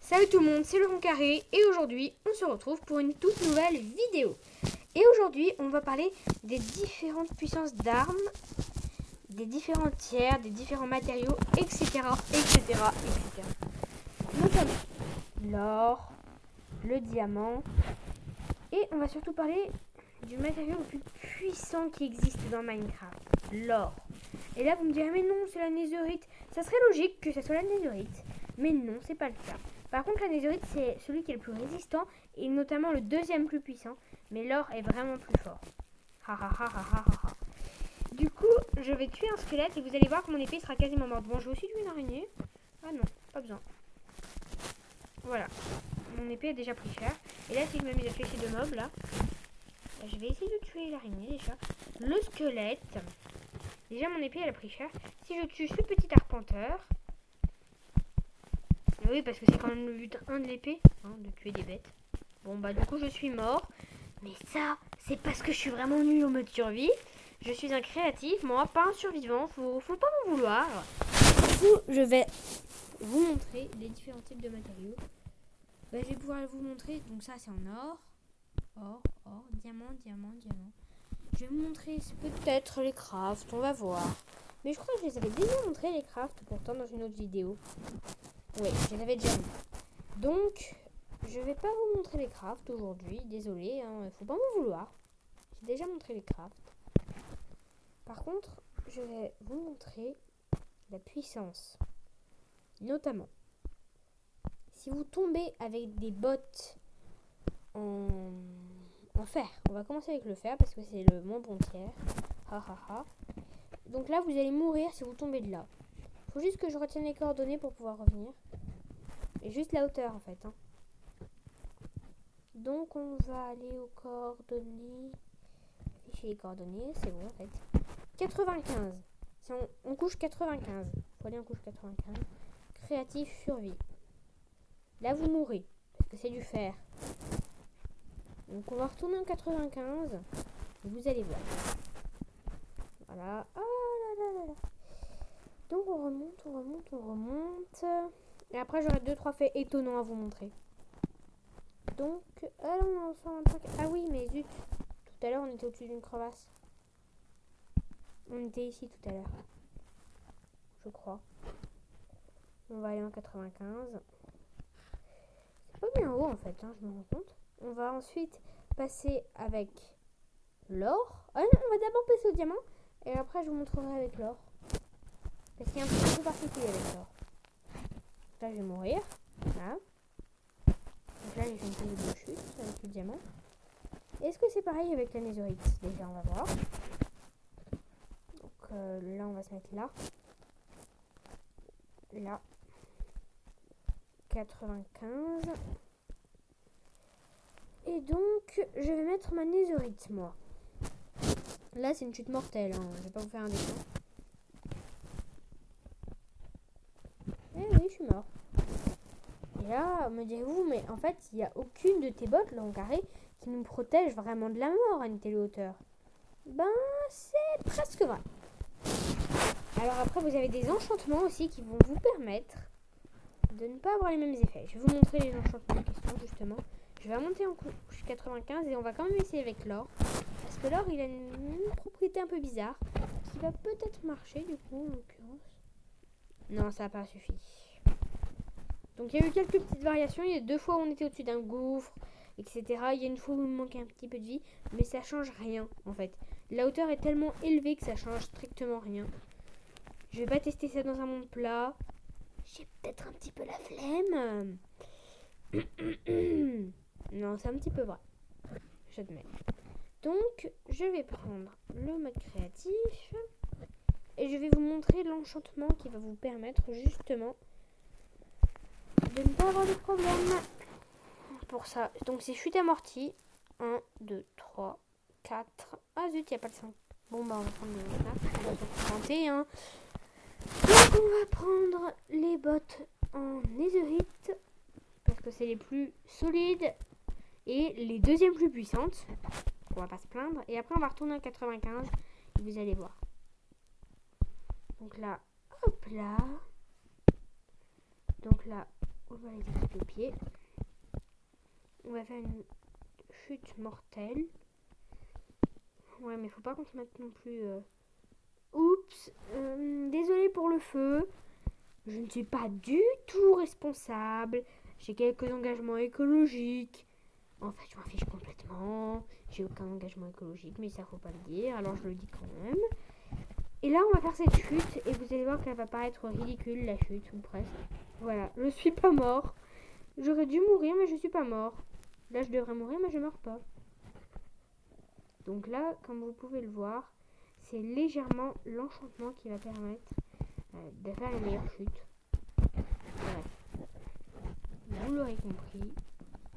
Salut tout le monde, c'est Laurent Carré et aujourd'hui on se retrouve pour une toute nouvelle vidéo. Et aujourd'hui on va parler des différentes puissances d'armes, des différents tiers, des différents matériaux, etc. Notamment l'or, le diamant et on va surtout parler du matériau le plus puissant qui existe dans Minecraft, l'or. Et là vous me direz mais non c'est la netherite, ça serait logique que ça soit la netherite, mais non c'est pas le cas. Par contre, la netherite, c'est celui qui est le plus résistant et notamment le deuxième plus puissant. Mais l'or est vraiment plus fort. Du coup, je vais tuer un squelette et vous allez voir que mon épée sera quasiment morte. Bon, je vais aussi tuer une araignée. Ah non, pas besoin. Voilà. Mon épée a déjà pris cher. Et là, si je m'amuse à tuer ces deux mobs, là, je vais essayer de tuer l'araignée déjà. Le squelette. Déjà, mon épée, elle a pris cher. Si je tue ce petit arpenteur... Oui, parce que c'est quand même le but 1 de l'épée, hein, de tuer des bêtes. Bon, bah du coup, je suis mort. Mais ça, c'est parce que je suis vraiment nul en mode survie. Je suis un créatif, moi, pas un survivant. Faut pas m'en vouloir. Du coup, je vais vous montrer les différents types de matériaux. Bah, je vais pouvoir vous montrer. Donc ça, c'est en or. Or, diamant. Je vais vous montrer peut-être les crafts, on va voir. Mais je crois que je les avais déjà montré, les crafts, pourtant, dans une autre vidéo. Oui, je les avais déjà mis. Donc, je vais pas vous montrer les crafts aujourd'hui. Désolé, hein, faut pas m'en vouloir. J'ai déjà montré les crafts. Par contre, je vais vous montrer la puissance. Notamment, si vous tombez avec des bottes en fer. On va commencer avec le fer parce que c'est le moins bon tiers. Donc là, vous allez mourir si vous tombez de là. Faut juste que je retienne les coordonnées pour pouvoir revenir. Et juste la hauteur en fait. Donc on va aller aux coordonnées. Afficher les coordonnées, c'est bon en fait. 95. Si on couche 95. Faut aller en couche 95. Créatif survie. Là vous mourrez. Parce que c'est du fer. Donc on va retourner en 95. Et vous allez voir. Voilà. Oh là. Donc on remonte. Et après j'aurai 2-3 faits étonnants à vous montrer. Donc, on en 125. Ah oui, mais zut. Tout à l'heure, on était au-dessus d'une crevasse. On était ici tout à l'heure. Je crois. On va aller en 95. C'est pas bien haut en fait, je me rends compte. On va ensuite passer avec l'or. Ah non, on va d'abord passer au diamant. Et après, je vous montrerai avec l'or. Parce qu'il y a un petit peu particulier avec l'or. Là, je vais mourir. Là. Donc là, j'ai fait une petite de chute avec le diamant. Est-ce que c'est pareil avec la netherite? Déjà, on va voir. Donc là, on va se mettre là. Là. 95. Et donc, je vais mettre ma netherite, moi. Là, c'est une chute mortelle. Je vais pas vous faire un dessin. Eh oui, je suis mort. Et là, me direz-vous, mais en fait, il n'y a aucune de tes bottes, là, en carré, qui nous protège vraiment de la mort à une telle hauteur. Ben, c'est presque vrai. Alors après, vous avez des enchantements aussi qui vont vous permettre de ne pas avoir les mêmes effets. Je vais vous montrer les enchantements en question, justement. Je vais remonter en couche 95 et on va quand même essayer avec l'or. Parce que l'or, il a une propriété un peu bizarre qui va peut-être marcher, du coup, en l'occurrence. Non, ça n'a pas suffi. Donc il y a eu quelques petites variations. Il y a 2 fois où on était au-dessus d'un gouffre, etc. Il y a une fois où il me manquait un petit peu de vie. Mais ça change rien en fait. La hauteur est tellement élevée que ça change strictement rien. Je vais pas tester ça dans un monde plat. J'ai peut-être un petit peu la flemme. Non, c'est un petit peu vrai. J'admets. Donc je vais prendre le mode créatif. Et je vais vous montrer l'enchantement qui va vous permettre justement de ne pas avoir de problème pour ça. Donc c'est chute amortie. 1, 2, 3, 4. Ah zut, il n'y a pas de 5. Bon bah on va prendre le 4. On va se tenter. Donc on va prendre les bottes en netherite. Parce que c'est les plus solides. Et les deuxièmes plus puissantes. On va pas se plaindre. Et après on va retourner en 95. Et vous allez voir. Donc là, hop là. Donc là, On va les équiper au pied. On va faire une chute mortelle. Ouais, mais faut pas qu'on se mette non plus... Oups, désolé pour le feu. Je ne suis pas du tout responsable. J'ai quelques engagements écologiques. En fait, je m'en fiche complètement. J'ai aucun engagement écologique, mais ça faut pas le dire, alors je le dis quand même. Et là, on va faire cette chute, et vous allez voir qu'elle va paraître ridicule, la chute, ou presque. Voilà, je suis pas mort. J'aurais dû mourir, mais je suis pas mort. Là, je devrais mourir, mais je meurs pas. Donc là, comme vous pouvez le voir, c'est légèrement l'enchantement qui va permettre de faire les meilleures chutes. Bref, vous l'aurez compris,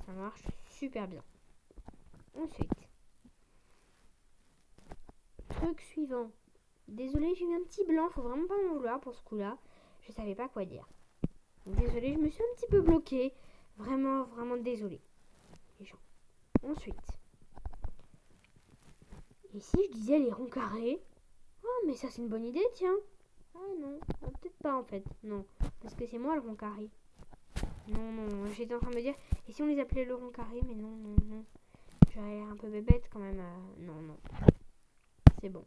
ça marche super bien. Ensuite, truc suivant. Désolée, j'ai eu un petit blanc, faut vraiment pas m'en vouloir pour ce coup-là. Je savais pas quoi dire. Désolée, je me suis un petit peu bloquée. Vraiment, vraiment désolée. Les gens. Ensuite, ici je disais les ronds carrés. Oh, mais ça c'est une bonne idée, tiens. Ah non, peut-être pas en fait. Non, parce que c'est moi le rond carré. Non, non, j'étais en train de me dire, et si on les appelait le rond carré, mais non, non, non. J'aurais l'air un peu bébête quand même. Non, non. C'est bon.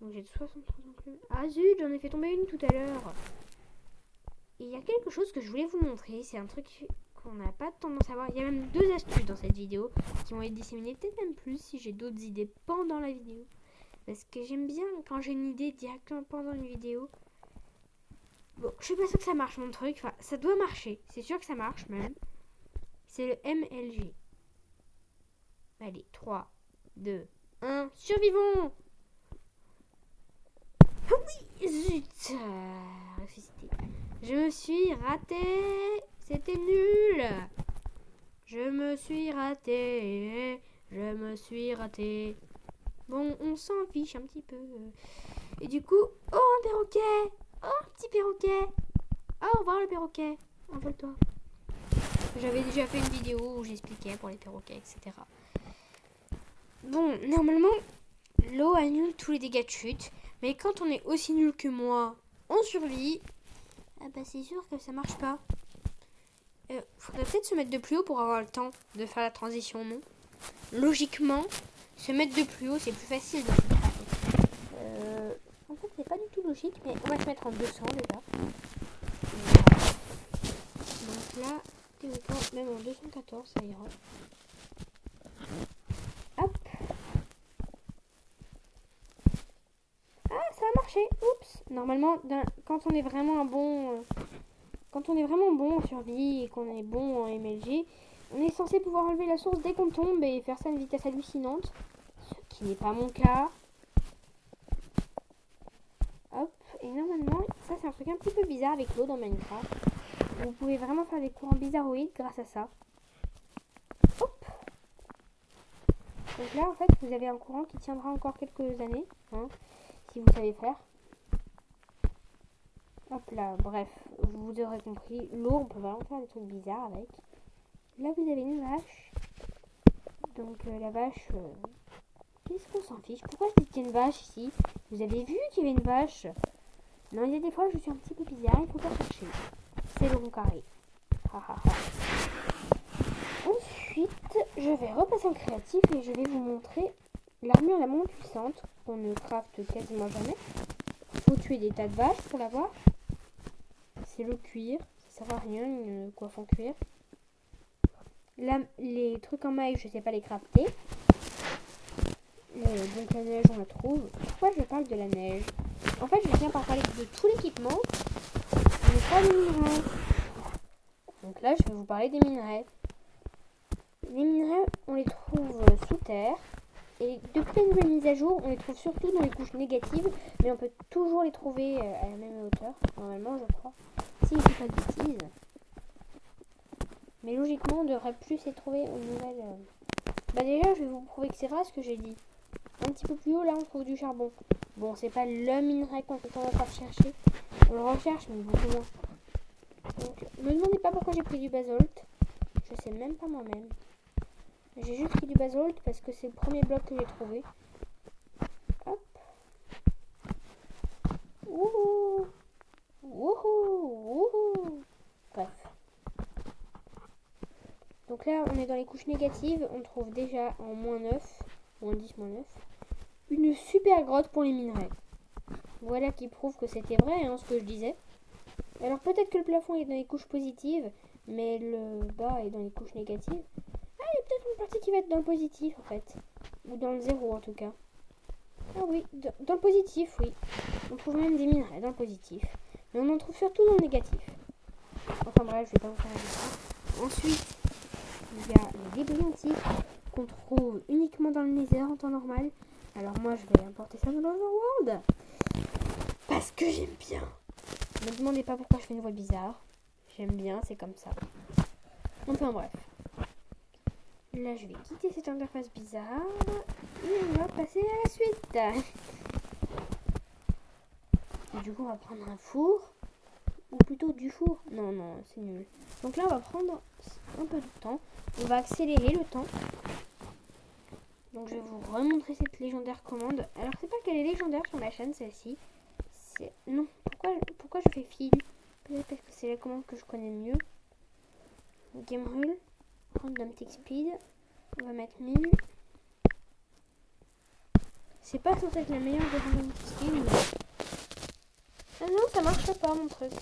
Donc j'ai 63 enclumes. Ah zut, j'en ai fait tomber une tout à l'heure. Et il y a quelque chose que je voulais vous montrer. C'est un truc qu'on n'a pas tendance à voir. Il y a même 2 astuces dans cette vidéo qui vont être disséminées, peut-être même plus si j'ai d'autres idées pendant la vidéo. Parce que j'aime bien quand j'ai une idée directement pendant une vidéo. Bon, je suis pas sûre que ça marche mon truc. Enfin, ça doit marcher. C'est sûr que ça marche même. C'est le MLG. Allez, 3, 2, 1. Survivons! Ah oui! Zut! Ressuscité. Je me suis raté. C'était nul. Je me suis raté. Je me suis raté. Bon, on s'en fiche un petit peu. Et du coup, oh un perroquet! Oh un petit perroquet! Oh, au revoir le perroquet! Envole-toi. J'avais déjà fait une vidéo où j'expliquais pour les perroquets, etc. Bon, normalement, l'eau annule tous les dégâts de chute. Mais quand on est aussi nul que moi en survie, ah bah c'est sûr que ça marche pas. Faudrait peut-être se mettre de plus haut pour avoir le temps de faire la transition, non? Logiquement, se mettre de plus haut, c'est plus facile de en fait, c'est pas du tout logique, mais on va se mettre en 200 déjà. Donc là, théoriquement, même en 214, ça ira. Hop. Ah, ça a marché. Oups. Normalement, quand on est vraiment bon en survie et qu'on est bon en MLG, on est censé pouvoir enlever la source dès qu'on tombe et faire ça à une vitesse hallucinante. Ce qui n'est pas mon cas. Hop. Et normalement, ça c'est un truc un petit peu bizarre avec l'eau dans Minecraft. Vous pouvez vraiment faire des courants bizarroïdes grâce à ça. Hop. Donc là, en fait, vous avez un courant qui tiendra encore quelques années, hein, si vous savez faire. Hop là, bref, vous aurez compris. L'eau, on peut vraiment faire des trucs bizarres avec. Là, vous avez une vache. Donc, la vache, qu'est-ce qu'on s'en fiche? Pourquoi je dis qu'il y a une vache ici? Vous avez vu qu'il y avait une vache? Non, il y a des fois, je suis un petit peu bizarre, il faut pas chercher. C'est le rond carré. Ensuite, je vais repasser en créatif et je vais vous montrer l'armure la moins puissante qu'on ne crafte quasiment jamais. Il faut tuer des tas de vaches pour l'avoir. C'est le cuir, ça sert à rien une coiffe en cuir. Là, les trucs en maille, je sais pas les crafter. Donc la neige, on la trouve. Pourquoi je parle de la neige? En fait, je viens par parler de tout l'équipement, mais pas des minerais. Donc là, je vais vous parler des minerais. Les minerais, on les trouve sous terre. Et depuis les nouvelles mises à jour, on les trouve surtout dans les couches négatives, mais on peut toujours les trouver à la même hauteur, normalement, je crois. Si je dis pas de bêtises. Mais logiquement, on devrait plus les trouver aux nouvelles. Bah déjà, je vais vous prouver que c'est vrai ce que j'ai dit. Un petit peu plus haut, là, on trouve du charbon. Bon, c'est pas le minerai qu'on va pas rechercher. On le recherche, mais beaucoup moins. Donc, me demandez pas pourquoi j'ai pris du basalte. Je sais même pas moi-même. J'ai juste pris du basalte parce que c'est le premier bloc que j'ai trouvé. Hop. Wouhou. Wouhou. Wouhou. Bref. Donc là, on est dans les couches négatives. On trouve déjà en -9, -10, -9, une super grotte pour les minerais. Voilà qui prouve que c'était vrai, hein, ce que je disais. Alors peut-être que le plafond est dans les couches positives, mais le bas est dans les couches négatives. Ah, il y a peut-être une partie qui va être dans le positif, en fait. Ou dans le 0, en tout cas. Ah oui, dans le positif, oui. On trouve même des minerais dans le positif. Mais on en trouve surtout dans le négatif. Enfin bref, je vais pas vous faire ça. Ensuite, il y a les débris antiques qu'on trouve uniquement dans le Nether en temps normal. Alors moi, je vais importer ça dans l'Overworld. Parce que j'aime bien. Ne me demandez pas pourquoi je fais une voix bizarre. J'aime bien, c'est comme ça. Enfin bref. Là, je vais quitter cette interface bizarre. Et on va passer à la suite. Et du coup, on va prendre un four. Ou plutôt du four. Non, c'est nul. Donc là, on va prendre un peu de temps. On va accélérer le temps. Donc je vais vous remontrer cette légendaire commande. Alors, c'est pas qu'elle est légendaire sur ma chaîne, celle-ci. Non, pourquoi je fais fil? Peut-être parce que c'est la commande que je connais mieux. Game rule. Random tick speed. On va mettre 1000. C'est pas censé être la meilleure des random tick speed, mais... Ah non, ça marche pas mon truc.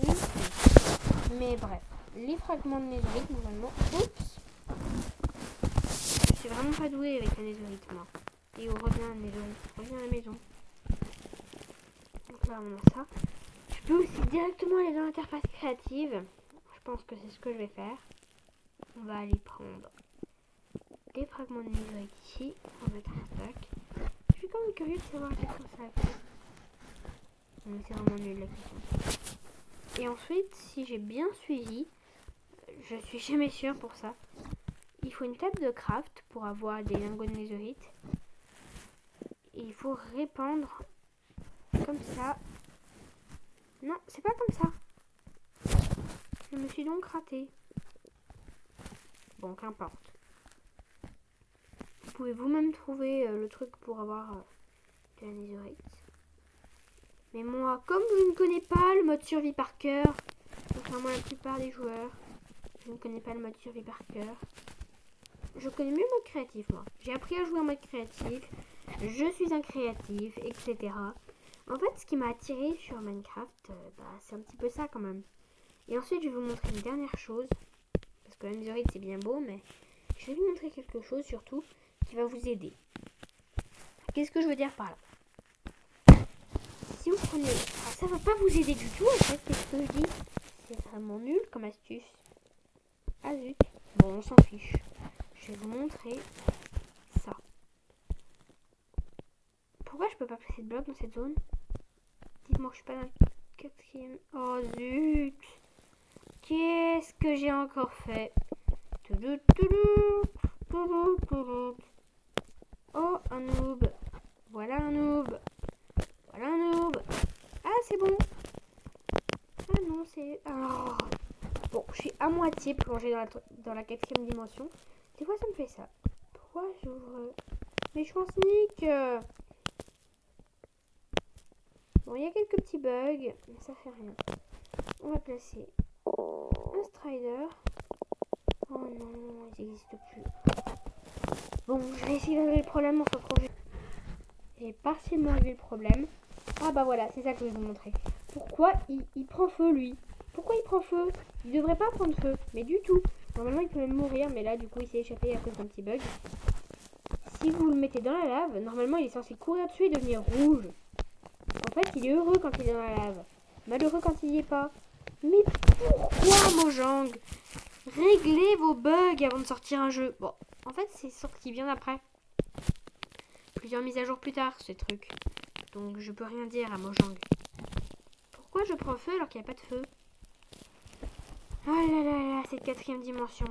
Oui. Mais bref. Les fragments de netherite, normalement. Oups. Je suis vraiment pas douée avec la netherite, moi. Et on revient à la netherite. On revient à la maison. Donc là, on a ça. Je peux aussi directement aller dans l'interface créative. Je pense que c'est ce que je vais faire. On va aller prendre des fragments de netherite ici. On va mettre un stack. Je suis quand même curieux de savoir qu'est-ce que ça a fait. Mais c'est vraiment nul la question. Et ensuite, si j'ai bien suivi, je suis jamais sûre pour ça. Il faut une table de craft pour avoir des lingots de netherite. Et il faut répandre comme ça. Non, c'est pas comme ça. Je me suis donc ratée. Bon, qu'importe. Vous pouvez vous-même trouver le truc pour avoir de la netherite. Mais moi, comme je ne connais pas le mode survie par cœur, contrairement à la plupart des joueurs, je ne connais pas le mode survie par cœur. Je connais mieux le mode créatif, moi. J'ai appris à jouer en mode créatif. Je suis un créatif, etc. En fait, ce qui m'a attiré sur Minecraft, c'est un petit peu ça quand même. Et ensuite, je vais vous montrer une dernière chose. Parce que la netherite, c'est bien beau, mais je vais vous montrer quelque chose surtout qui va vous aider. Qu'est-ce que je veux dire par là? Si vous prenez... Ah, ça va pas vous aider du tout, en fait, qu'est-ce que je dis? C'est vraiment nul comme astuce. Ah zut. Bon, on s'en fiche. Je vais vous montrer ça. Pourquoi je peux pas placer de bloc dans cette zone? Dites-moi que je suis pas dans le quatrième... Oh zut. Qu'est-ce que j'ai encore fait? Oh, un noob. Voilà un noob. Voilà un noob. Ah, c'est bon. Ah non, c'est... Oh. Bon, je suis à moitié plongée dans la quatrième dimension. Des fois, ça me fait ça. Pourquoi j'ouvre... Mais je pense Nick. Bon, il y a quelques petits bugs, mais ça fait rien. On va placer un strider. Oh non, ils n'existent plus. Bon, je vais essayer de régler le problème en se projet. J'ai partiellement réglé le problème. Ah bah voilà, c'est ça que je vais vous montrer. Pourquoi il prend feu, lui? Pourquoi il prend feu? Il devrait pas prendre feu, mais du tout. Normalement, il peut même mourir, mais là, du coup, il s'est échappé à cause d'un petit bug. Si vous le mettez dans la lave, normalement, il est censé courir dessus et devenir rouge. En fait, il est heureux quand il est dans la lave. Malheureux quand il n'y est pas. Mais pourquoi, Mojang? Réglez vos bugs avant de sortir un jeu. Bon, en fait, c'est sorti bien après. Plusieurs mises à jour plus tard, ce truc. Donc, je peux rien dire à Mojang. Pourquoi je prends feu alors qu'il n'y a pas de feu? Oh là là là, cette quatrième dimension.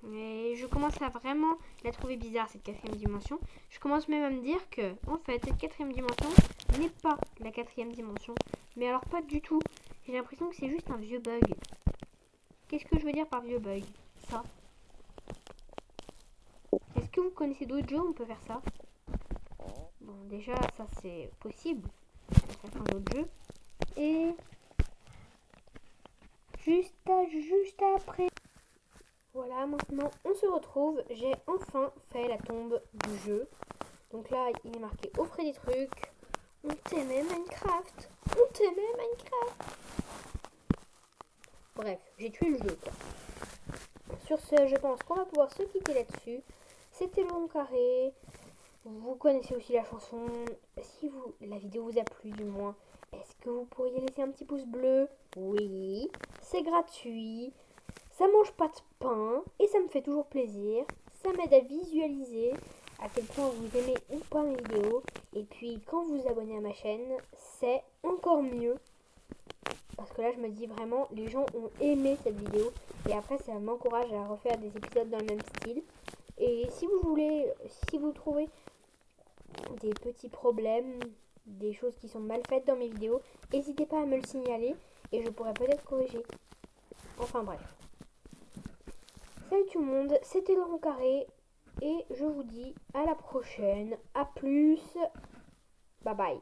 Mais je commence à vraiment la trouver bizarre, cette quatrième dimension. Je commence même à me dire que, en fait, cette quatrième dimension n'est pas la quatrième dimension. Mais alors pas du tout. J'ai l'impression que c'est juste un vieux bug. Qu'est-ce que je veux dire par vieux bug? Ça. Est-ce que vous connaissez d'autres jeux où on peut faire ça? Bon, déjà, ça c'est possible. Dans certains d'autres jeux. Et... juste après... Voilà, maintenant on se retrouve. J'ai enfin fait la tombe du jeu. Donc là, il est marqué offrez des trucs. On t'aimait Minecraft. On t'aimait Minecraft. Bref, j'ai tué le jeu quoi. Sur ce, je pense qu'on va pouvoir se quitter là-dessus. C'était le rond carré. Vous connaissez aussi la chanson. Si la vidéo vous a plu du moins, est-ce que vous pourriez laisser un petit pouce bleu? Oui, c'est gratuit. Ça mange pas de pain et ça me fait toujours plaisir. Ça m'aide à visualiser à quel point vous aimez ou pas mes vidéos. Et puis quand vous vous abonnez à ma chaîne, c'est encore mieux. Parce que là, je me dis vraiment, les gens ont aimé cette vidéo. Et après, ça m'encourage à refaire des épisodes dans le même style. Et si vous voulez, si vous trouvez des petits problèmes, des choses qui sont mal faites dans mes vidéos, n'hésitez pas à me le signaler et je pourrais peut-être corriger. Enfin bref. Salut tout le monde, c'était Laurent Carré et je vous dis à la prochaine. À plus. Bye bye.